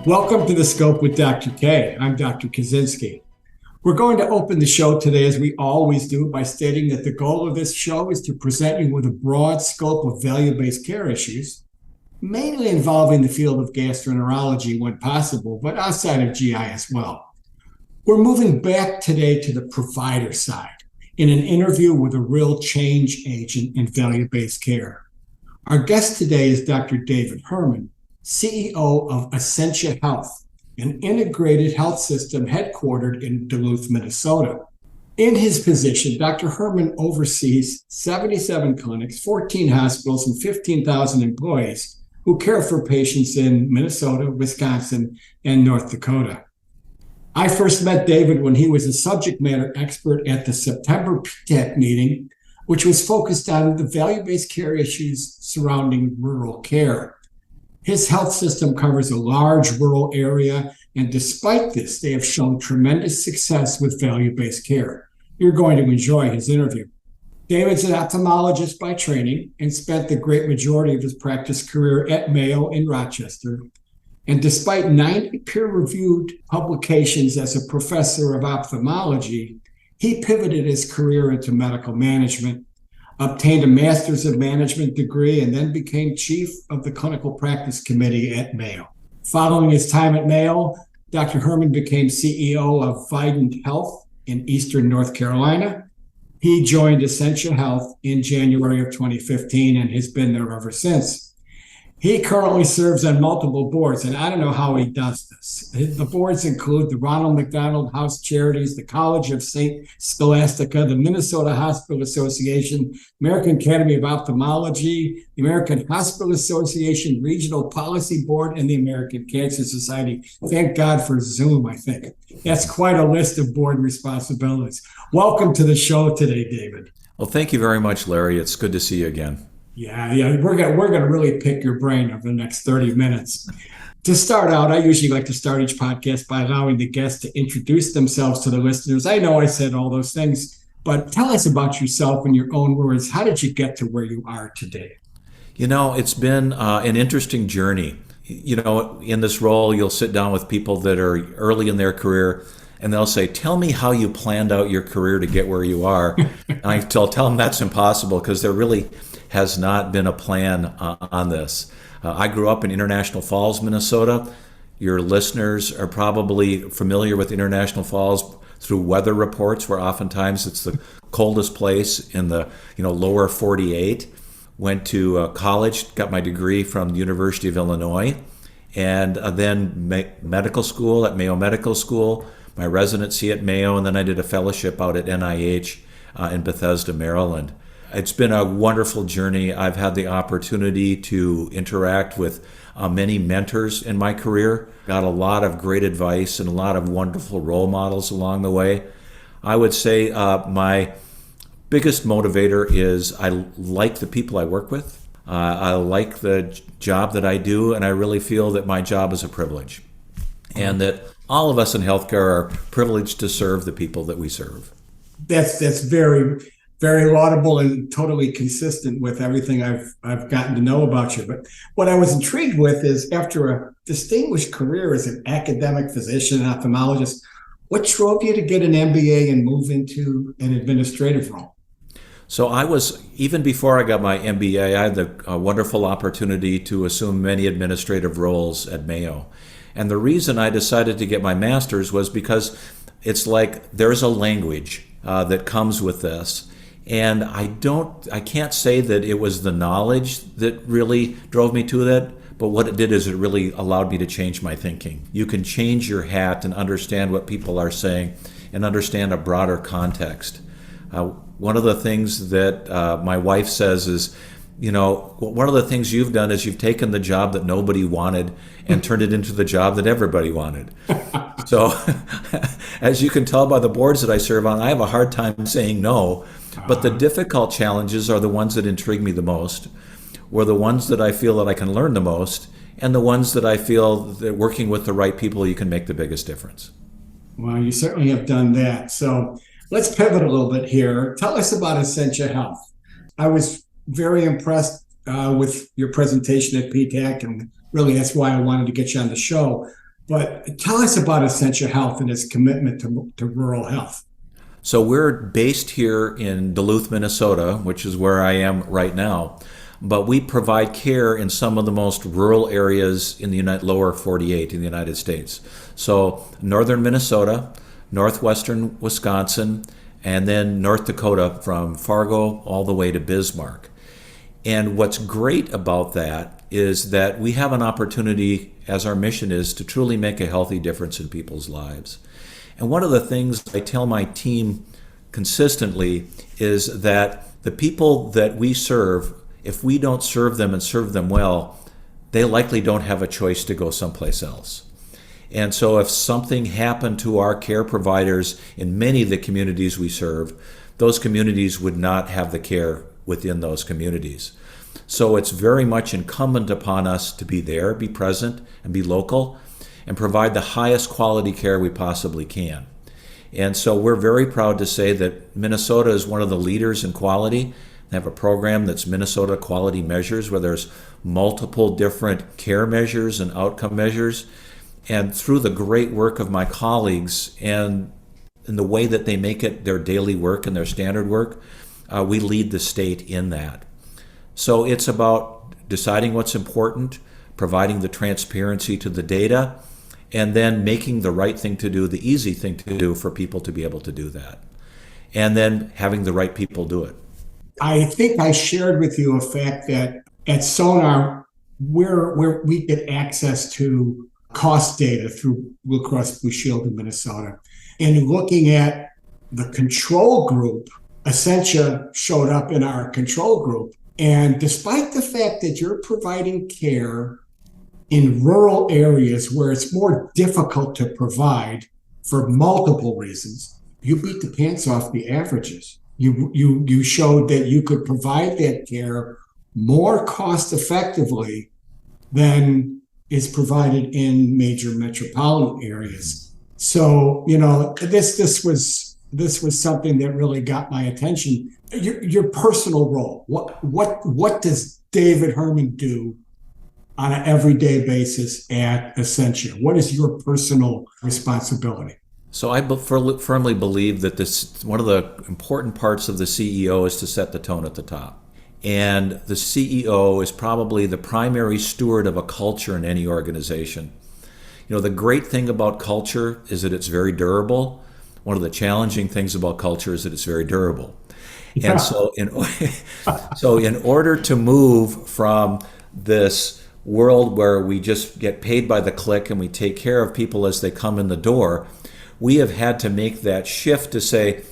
Welcome to The Scope with Dr. K. I'm Dr. Kaczynski. We're going to open the show today, as we always do, by stating that the goal of this show is to present you with a broad scope of value-based care issues, mainly involving the field of gastroenterology when possible, but outside of GI as well. We're moving back today to the provider side in an interview with a real change agent in value-based care. Our guest today is Dr. David Herman, CEO of Essentia Health, an integrated health system headquartered in Duluth, Minnesota. In his position, Dr. Herman oversees 77 clinics, 14 hospitals, and 15,000 employees who care for patients in Minnesota, Wisconsin, and North Dakota. I first met David when he was a subject matter expert at the September PTAC meeting, which was focused on the value-based care issues surrounding rural care. His health system covers a large rural area, and despite this, they have shown tremendous success with value-based care. You're going to enjoy his interview. David's an ophthalmologist by training and spent the great majority of his practice career at Mayo in Rochester. And despite 90 peer-reviewed publications as a professor of ophthalmology, he pivoted his career into medical management, obtained a master's of management degree, and then became chief of the clinical practice committee at Mayo. Following his time at Mayo, Dr. Herman became CEO of Vidant Health in Eastern North Carolina. He joined Essentia Health in January of 2015 and has been there ever since. He currently serves on multiple boards, and I don't know how he does this. The boards include the Ronald McDonald House Charities, the College of St. Scholastica, the Minnesota Hospital Association, American Academy of Ophthalmology, the American Hospital Association Regional Policy Board, and the American Cancer Society. Thank God for Zoom, I think. That's quite a list of board responsibilities. Welcome to the show today, David. Well, thank you very much, Larry. It's good to see you again. Yeah, we're gonna really pick your brain over the next 30 minutes. To start out, I usually like to start each podcast by allowing the guests to introduce themselves to the listeners. I know I said all those things, but tell us about yourself in your own words. How did you get to where you are today? You know, it's been an interesting journey. You know, in this role, you'll sit down with people that are early in their career, and they'll say, tell me how you planned out your career to get where you are. And I tell them that's impossible because there really has not been a plan on this. I grew up in International Falls, Minnesota. Your listeners are probably familiar with International Falls through weather reports, where oftentimes it's the coldest place in the lower 48. Went to college, got my degree from the University of Illinois, and then medical school at Mayo Medical School, my residency at Mayo, and then I did a fellowship out at NIH in Bethesda, Maryland. It's been a wonderful journey. I've had the opportunity to interact with many mentors in my career, got a lot of great advice and a lot of wonderful role models along the way. I would say my biggest motivator is I like the people I work with. I like the job that I do, and I really feel that my job is a privilege, and that all of us in healthcare are privileged to serve the people that we serve. That's very, very laudable and totally consistent with everything I've gotten to know about you. But what I was intrigued with is, after a distinguished career as an academic physician and ophthalmologist, what drove you to get an MBA and move into an administrative role? So even before I got my MBA, I had the wonderful opportunity to assume many administrative roles at Mayo. And the reason I decided to get my master's was because it's like there's a language that comes with this. And I can't say that it was the knowledge that really drove me to that, but what it did is it really allowed me to change my thinking. You can change your hat and understand what people are saying and understand a broader context. One of the things that my wife says is, one of the things you've done is you've taken the job that nobody wanted and turned it into the job that everybody wanted. So as you can tell by the boards that I serve on, I have a hard time saying no. But the difficult challenges are the ones that intrigue me the most, or the ones that I feel that I can learn the most, and the ones that I feel that working with the right people, you can make the biggest difference. Well, you certainly have done that. So let's pivot a little bit here. Tell us about Essentia Health. I was very impressed with your presentation at PTAC, and really that's why I wanted to get you on the show. But tell us about Essentia Health and its commitment to rural health. So we're based here in Duluth, Minnesota, which is where I am right now. But we provide care in some of the most rural areas in the lower 48 in the United States. So northern Minnesota, northwestern Wisconsin, and then North Dakota from Fargo all the way to Bismarck. And what's great about that is that we have an opportunity, as our mission is, to truly make a healthy difference in people's lives. And one of the things I tell my team consistently is that the people that we serve, if we don't serve them and serve them well, they likely don't have a choice to go someplace else. And so if something happened to our care providers in many of the communities we serve, those communities would not have the care within those communities. So it's very much incumbent upon us to be there, be present, and be local, and provide the highest quality care we possibly can. And so we're very proud to say that Minnesota is one of the leaders in quality. They have a program that's Minnesota Quality Measures, where there's multiple different care measures and outcome measures. And through the great work of my colleagues and in the way that they make it their daily work and their standard work, we lead the state in that. So it's about deciding what's important, providing the transparency to the data, and then making the right thing to do, the easy thing to do for people to be able to do that. And then having the right people do it. I think I shared with you a fact that at Sonar, we get access to cost data through Blue Cross Blue Shield in Minnesota. And looking at the control group, Essentia showed up in our control group. And despite the fact that you're providing care in rural areas where it's more difficult to provide for multiple reasons, you beat the pants off the averages. You showed that you could provide that care more cost effectively than is provided in major metropolitan areas. So, this was something that really got my attention. Your personal role. What does David Herman do on an everyday basis at Essentia? What is your personal responsibility? So I firmly believe that one of the important parts of the CEO is to set the tone at the top. And the CEO is probably the primary steward of a culture in any organization. The great thing about culture is that it's very durable. One of the challenging things about culture is that it's very durable. Yeah. And so in order to move from this world where we just get paid by the click and we take care of people as they come in the door, we have had to make that shift to say,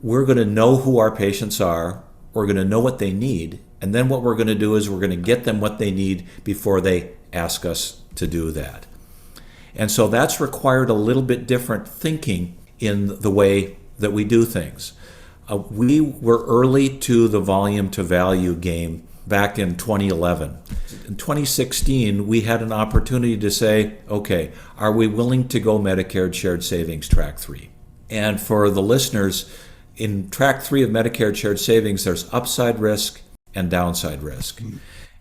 we're going to know who our patients are, we're going to know what they need, and then what we're going to do is we're going to get them what they need before they ask us to do that. And so that's required a little bit different thinking in the way that we do things. We were early to the volume to value game back in 2011. In 2016, we had an opportunity to say, okay, are we willing to go Medicare Shared Savings Track 3? And for the listeners, in Track 3 of Medicare Shared Savings, there's upside risk and downside risk. Mm-hmm.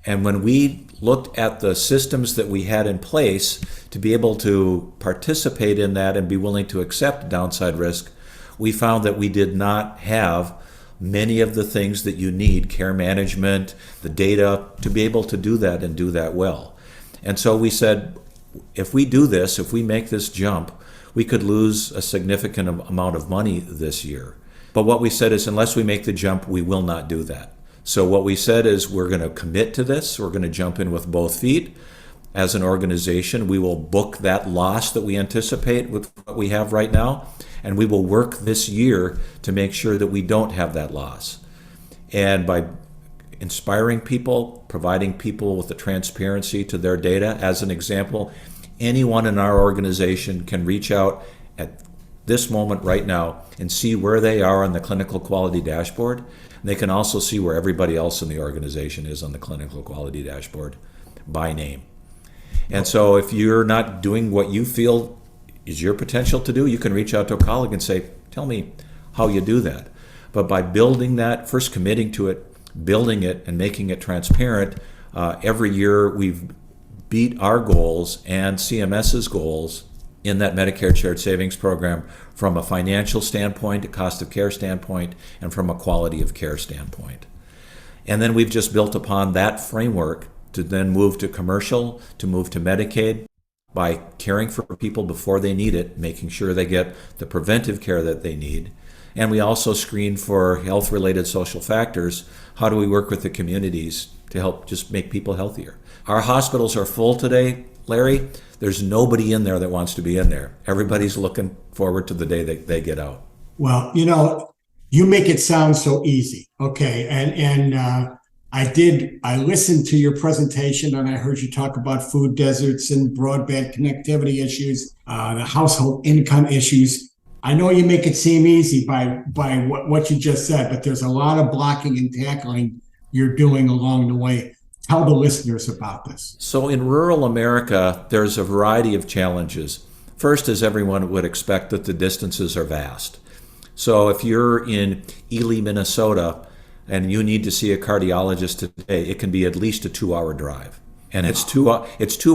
And when we looked at the systems that we had in place to be able to participate in that and be willing to accept downside risk, we found that we did not have many of the things that you need, care management, the data, to be able to do that and do that well. And so we said, if we do this, if we make this jump, we could lose a significant amount of money this year. But what we said is, unless we make the jump, we will not do that. So what we said is, we're going to commit to this. We're going to jump in with both feet. As an organization, we will book that loss that we anticipate with what we have right now, and we will work this year to make sure that we don't have that loss. And by inspiring people, providing people with the transparency to their data, as an example, anyone in our organization can reach out at this moment right now and see where they are on the clinical quality dashboard. They can also see where everybody else in the organization is on the clinical quality dashboard by name. And so if you're not doing what you feel is your potential to do, you can reach out to a colleague and say, tell me how you do that. But by building that, first committing to it, building it, and making it transparent, every year we've beat our goals and CMS's goals in that Medicare Shared Savings Program from a financial standpoint, a cost of care standpoint, and from a quality of care standpoint. And then we've just built upon that framework to then move to commercial, to move to Medicaid by caring for people before they need it, making sure they get the preventive care that they need. And we also screen for health-related social factors. How do we work with the communities to help just make people healthier? Our hospitals are full today, Larry. There's nobody in there that wants to be in there. Everybody's looking forward to the day that they get out. Well, you make it sound so easy. Okay. I listened to your presentation and I heard you talk about food deserts and broadband connectivity issues, the household income issues. I know you make it seem easy by what you just said, but there's a lot of blocking and tackling you're doing along the way. Tell the listeners about this. So in rural America, there's a variety of challenges. First, as everyone would expect, that the distances are vast. So if you're in Ely, Minnesota, and you need to see a cardiologist today, it can be at least a 2-hour drive. And it's 2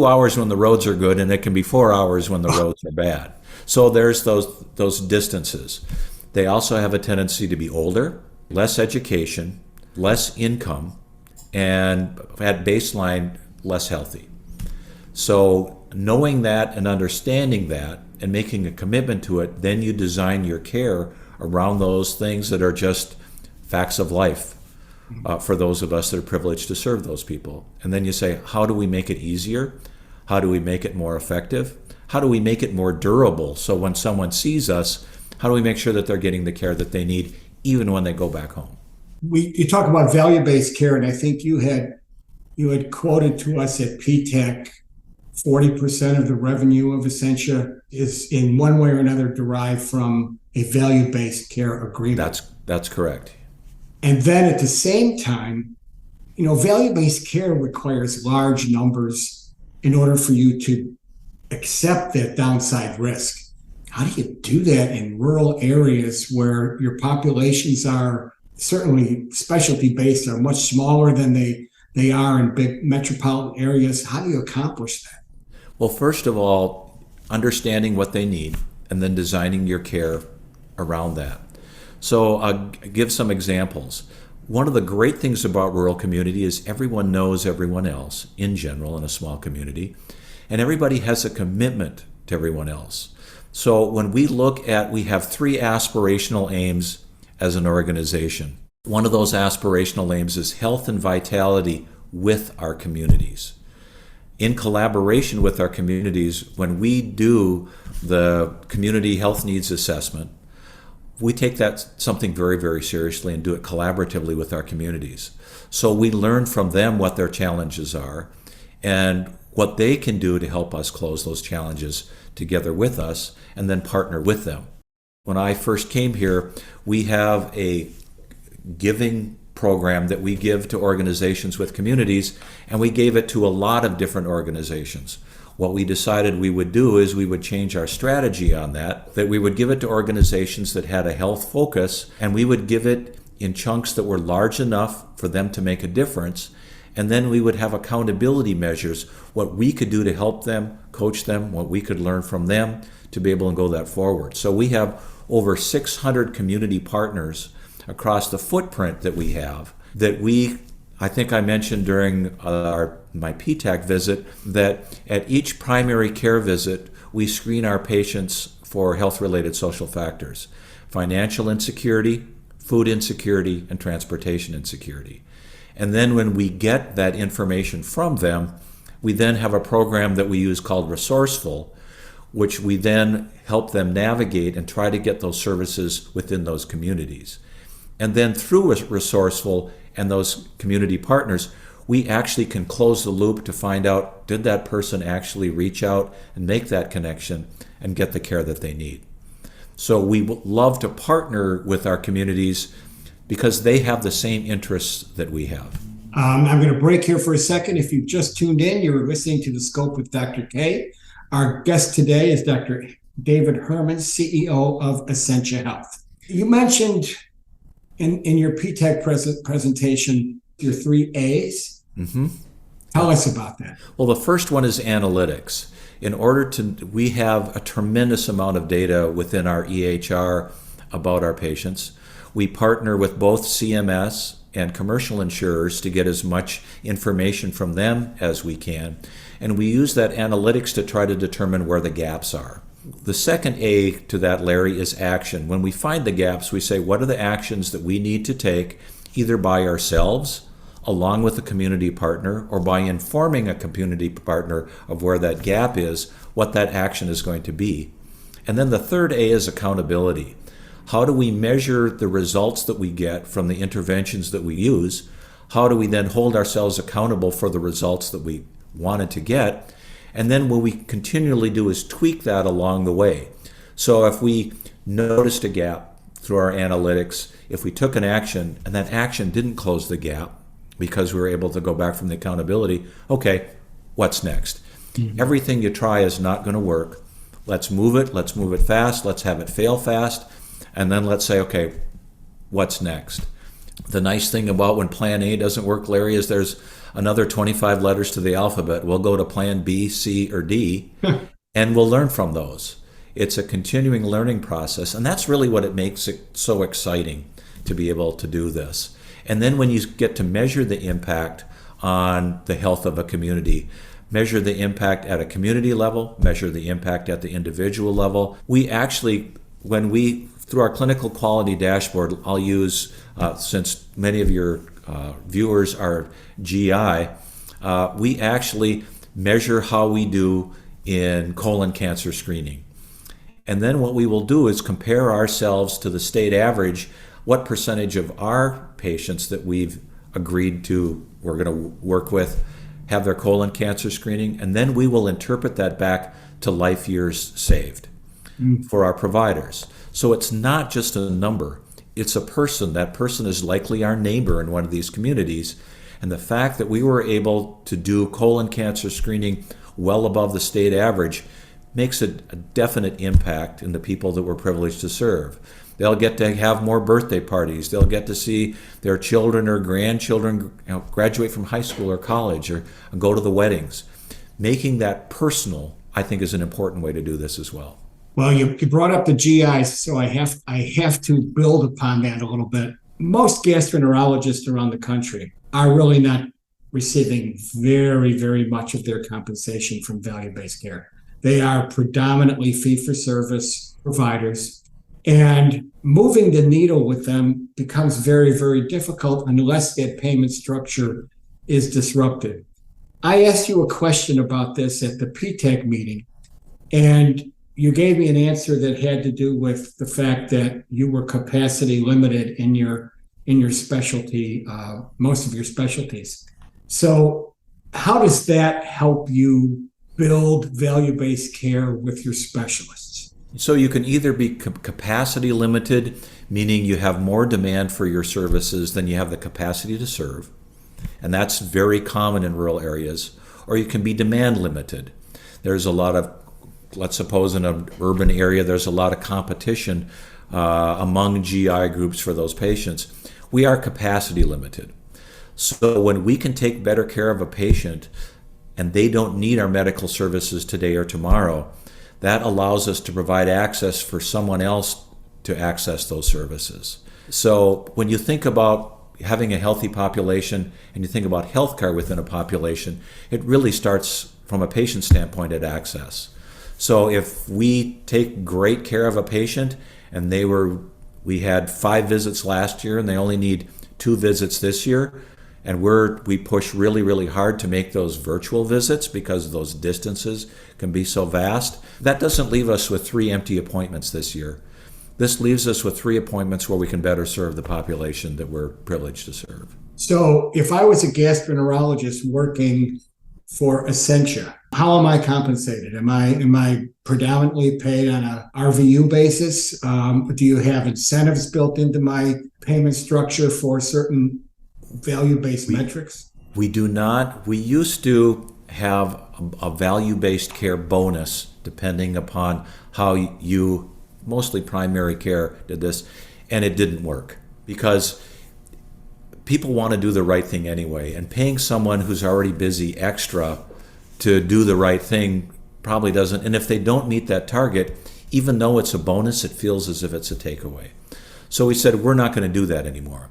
hours when the roads are good, and it can be 4 hours when the roads are bad. So there's those distances. They also have a tendency to be older, less education, less income, and at baseline, less healthy. So knowing that and understanding that and making a commitment to it, then you design your care around those things that are just facts of life for those of us that are privileged to serve those people. And then you say, how do we make it easier? How do we make it more effective? How do we make it more durable? So when someone sees us, how do we make sure that they're getting the care that they need even when they go back home? You talk about value-based care, and I think you had quoted to us at PTAC 40% of the revenue of Essentia is in one way or another derived from a value-based care agreement. That's correct. And then at the same time, value-based care requires large numbers in order for you to accept that downside risk. How do you do that in rural areas where your populations are certainly specialty-based, are much smaller than they are in big metropolitan areas? How do you accomplish that? Well, first of all, understanding what they need and then designing your care around that. So I'll give some examples. One of the great things about rural community is everyone knows everyone else in general in a small community, and everybody has a commitment to everyone else. So when we have 3 aspirational aims as an organization. One of those aspirational aims is health and vitality with our communities. In collaboration with our communities, when we do the community health needs assessment, we take that something very, very seriously and do it collaboratively with our communities. So we learn from them what their challenges are and what they can do to help us close those challenges together with us and then partner with them. When I first came here, we have a giving program that we give to organizations with communities, and we gave it to a lot of different organizations. What we decided we would do is we would change our strategy on that we would give it to organizations that had a health focus, and we would give it in chunks that were large enough for them to make a difference, and then we would have accountability measures, what we could do to help them, coach them, what we could learn from them to be able to go that forward. So we have over 600 community partners across the footprint that we have I think I mentioned during my PTAC visit that at each primary care visit, we screen our patients for health-related social factors, financial insecurity, food insecurity, and transportation insecurity. And then when we get that information from them, we then have a program that we use called Resourceful, which we then help them navigate and try to get those services within those communities. And then through Resourceful and those community partners, we actually can close the loop to find out, did that person actually reach out and make that connection and get the care that they need? So we love to partner with our communities because they have the same interests that we have. I'm going to break here for a second. If you've just tuned in, you're listening to The Scope with Dr. K. Our guest today is Dr. David Herman, CEO of Essentia Health. You mentioned in your PTAC presentation your 3 A's. Mm-hmm. Tell us about that. Well, the first one is analytics. We have a tremendous amount of data within our EHR about our patients. We partner with both CMS and commercial insurers to get as much information from them as we can. And we use that analytics to try to determine where the gaps are. The second A to that, Larry, is action. When we find the gaps, we say, what are the actions that we need to take, either by ourselves, along with a community partner, or by informing a community partner of where that gap is, what that action is going to be. And then the third A is accountability. How do we measure the results that we get from the interventions that we use? How do we then hold ourselves accountable for the results that we wanted to get? And then what we continually do is tweak that along the way. So if we noticed a gap through our analytics, if we took an action and that action didn't close the gap because we were able to go back from the accountability, okay, what's next? Mm-hmm. Everything you try is not going to work. Let's move it fast, let's have it fail fast, and then let's say, okay, what's next? The nice thing about when plan A doesn't work, Larry, is there's another 25 letters to the alphabet. We'll go to plan B, C, or D, and we'll learn from those. It's a continuing learning process, and that's really what it makes it so exciting to be able to do this. And then when you get to measure the impact on the health of a community, measure the impact at a community level, measure the impact at the individual level, we actually, through our clinical quality dashboard, I'll use, since many of your viewers are GI, we actually measure how we do in colon cancer screening. And then what we will do is compare ourselves to the state average, what percentage of our patients that we've agreed to, we're going to work with, have their colon cancer screening, and then we will interpret that back to life years saved for our providers. So it's not just a number, it's a person. That person is likely our neighbor in one of these communities. And the fact that we were able to do colon cancer screening well above the state average makes a definite impact in the people that we're privileged to serve. They'll get to have more birthday parties. They'll get to see their children or grandchildren graduate from high school or college or go to the weddings. Making that personal, I think, is an important way to do this as well. Well, you brought up the GIs, so I have to build upon that a little bit. Most gastroenterologists around the country are really not receiving very, very much of their compensation from value-based care. They are predominantly fee-for-service providers, and moving the needle with them becomes very, very difficult unless that payment structure is disrupted. I asked you a question about this at the PTAC meeting, and you gave me an answer that had to do with the fact that you were capacity limited in your specialty, most of your specialties. So how does that help you build value-based care with your specialists? So you can either be capacity limited, meaning you have more demand for your services than you have the capacity to serve, and that's very common in rural areas, or you can be demand limited. There's a lot of, let's suppose in an urban area, there's a lot of competition among GI groups for those patients. We are capacity limited. So when we can take better care of a patient and they don't need our medical services today or tomorrow, that allows us to provide access for someone else to access those services. So when you think about having a healthy population and you think about healthcare within a population, it really starts from a patient standpoint at access. So if we take great care of a patient and we had 5 visits last year and they only need 2 visits this year, and we push really, really hard to make those virtual visits because those distances can be so vast, that doesn't leave us with 3 empty appointments this year. This leaves us with 3 appointments where we can better serve the population that we're privileged to serve. So if I was a gastroenterologist working for Essentia, how am I compensated? Am I predominantly paid on a RVU basis? Do you have incentives built into my payment structure for certain value-based metrics? We do not. We used to have a value-based care bonus depending upon how you, mostly primary care, did this, and it didn't work because people want to do the right thing anyway, and paying someone who's already busy extra to do the right thing probably doesn't. And if they don't meet that target, even though it's a bonus, it feels as if it's a takeaway. So we said, we're not going to do that anymore.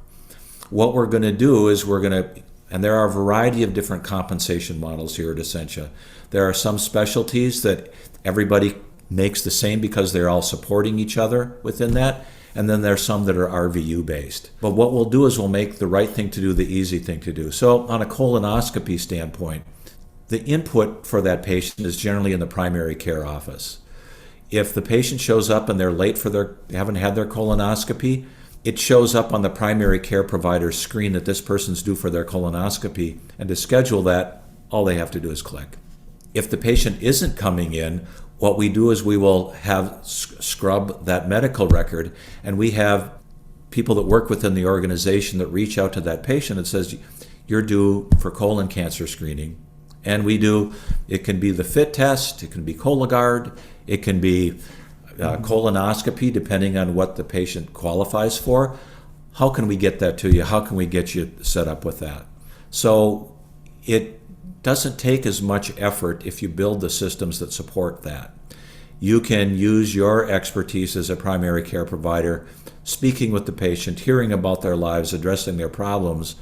What we're going to do is and there are a variety of different compensation models here at Essentia. There are some specialties that everybody makes the same because they're all supporting each other within that. And then there's some that are RVU based. But what we'll do is we'll make the right thing to do the easy thing to do. So on a colonoscopy standpoint, the input for that patient is generally in the primary care office. If the patient shows up and they're late they haven't had their colonoscopy, it shows up on the primary care provider's screen that this person's due for their colonoscopy. And to schedule that, all they have to do is click. If the patient isn't coming in, what we do is we will have scrub that medical record, and we have people that work within the organization that reach out to that patient and says, you're due for colon cancer screening. And it can be the FIT test, it can be Cologuard, it can be colonoscopy, depending on what the patient qualifies for. How can we get that to you? How can we get you set up with that? So it doesn't take as much effort if you build the systems that support that. You can use your expertise as a primary care provider, speaking with the patient, hearing about their lives, addressing their problems,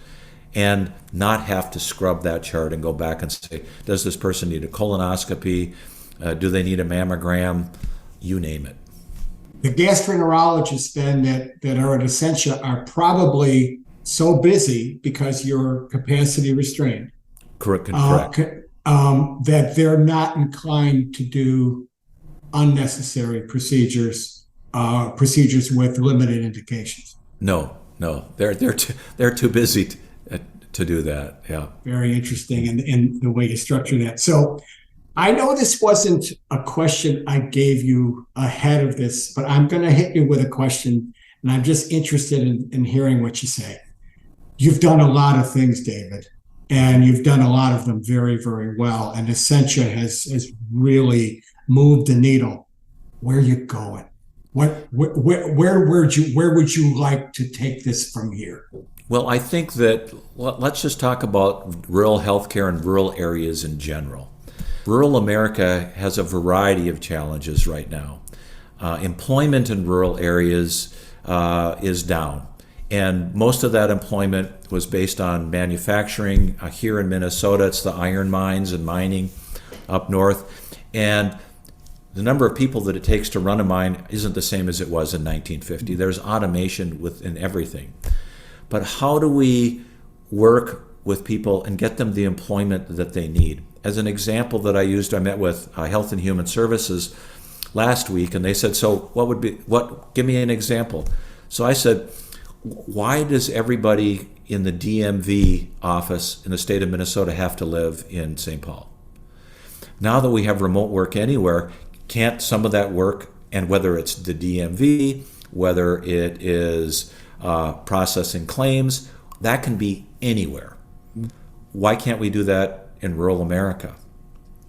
and not have to scrub that chart and go back and say, does this person need a colonoscopy? Do they need a mammogram? You name it. The gastroenterologists then that are at Essentia are probably so busy because you're capacity restrained. Correct. That they're not inclined to do unnecessary procedures with limited indications. No, they're too busy to do that. Yeah. Very interesting in the way you structure that. So I know this wasn't a question I gave you ahead of this, but I'm going to hit you with a question, and I'm just interested in hearing what you say. You've done a lot of things, David, and you've done a lot of them very, very well. And Essentia has really moved the needle. Where are you going? Where would you like to take this from here? Well, I think that let's just talk about rural healthcare and rural areas in general. Rural America has a variety of challenges right now. Employment in rural areas is down. And most of that employment was based on manufacturing. Here in Minnesota, it's the iron mines and mining up north. And the number of people that it takes to run a mine isn't the same as it was in 1950. There's automation within everything. But how do we work with people and get them the employment that they need? As an example that I used, I met with Health and Human Services last week, and they said, so give me an example. So I said, why does everybody in the DMV office in the state of Minnesota have to live in St. Paul? Now that we have remote work anywhere, can't some of that work, and whether it's the DMV, whether it is processing claims, that can be anywhere. Why can't we do that in rural America?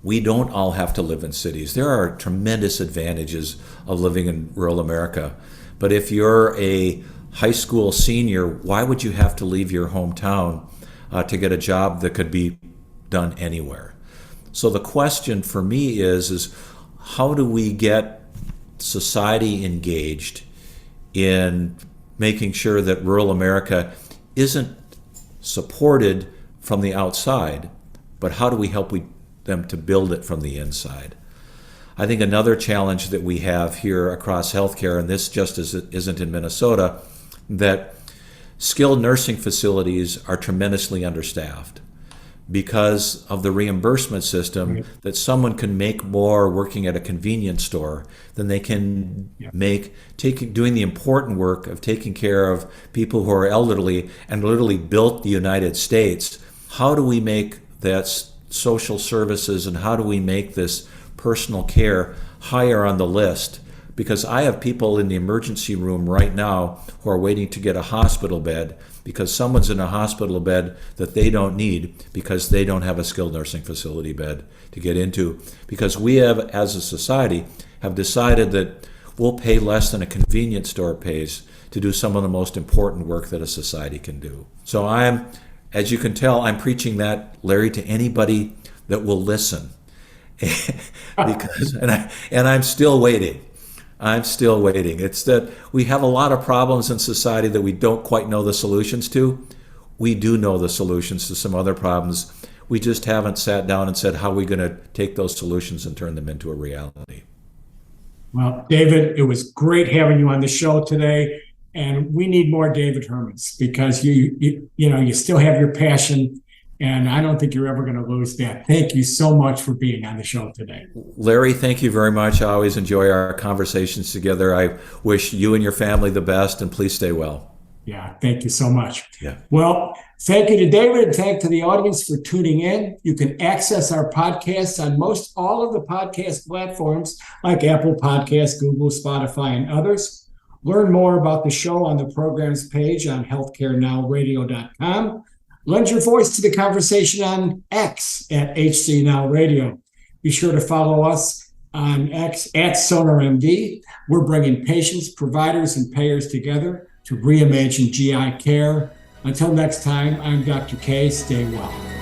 We don't all have to live in cities. There are tremendous advantages of living in rural America. But if you're a high school senior, why would you have to leave your hometown to get a job that could be done anywhere? So the question for me is how do we get society engaged in making sure that rural America isn't supported from the outside, but how do we help them to build it from the inside? I think another challenge that we have here across healthcare, and this just isn't in Minnesota, that skilled nursing facilities are tremendously understaffed because of the reimbursement system, that someone can make more working at a convenience store than they can make doing the important work of taking care of people who are elderly and literally built the United States. How do we make that social services, and how do we make this personal care higher on the list? Because I have people in the emergency room right now who are waiting to get a hospital bed because someone's in a hospital bed that they don't need because they don't have a skilled nursing facility bed to get into. Because we have, as a society, have decided that we'll pay less than a convenience store pays to do some of the most important work that a society can do. So as you can tell, I'm preaching that, Larry, to anybody that will listen. And I'm still waiting. I'm still waiting. It's that we have a lot of problems in society that we don't quite know the solutions to. We do know the solutions to some other problems. We just haven't sat down and said, how are we going to take those solutions and turn them into a reality? Well, David, it was great having you on the show today. And we need more David Hermans because you still have your passion. And I don't think you're ever going to lose that. Thank you so much for being on the show today. Larry, thank you very much. I always enjoy our conversations together. I wish you and your family the best, and please stay well. Yeah, thank you so much. Yeah. Well, thank you to David, and thank to the audience for tuning in. You can access our podcasts on most all of the podcast platforms like Apple Podcasts, Google, Spotify, and others. Learn more about the show on the programs page on healthcarenowradio.com. Lend your voice to the conversation on X at HC Now Radio. Be sure to follow us on X at SonarMD. We're bringing patients, providers, and payers together to reimagine GI care. Until next time, I'm Dr. K. Stay well.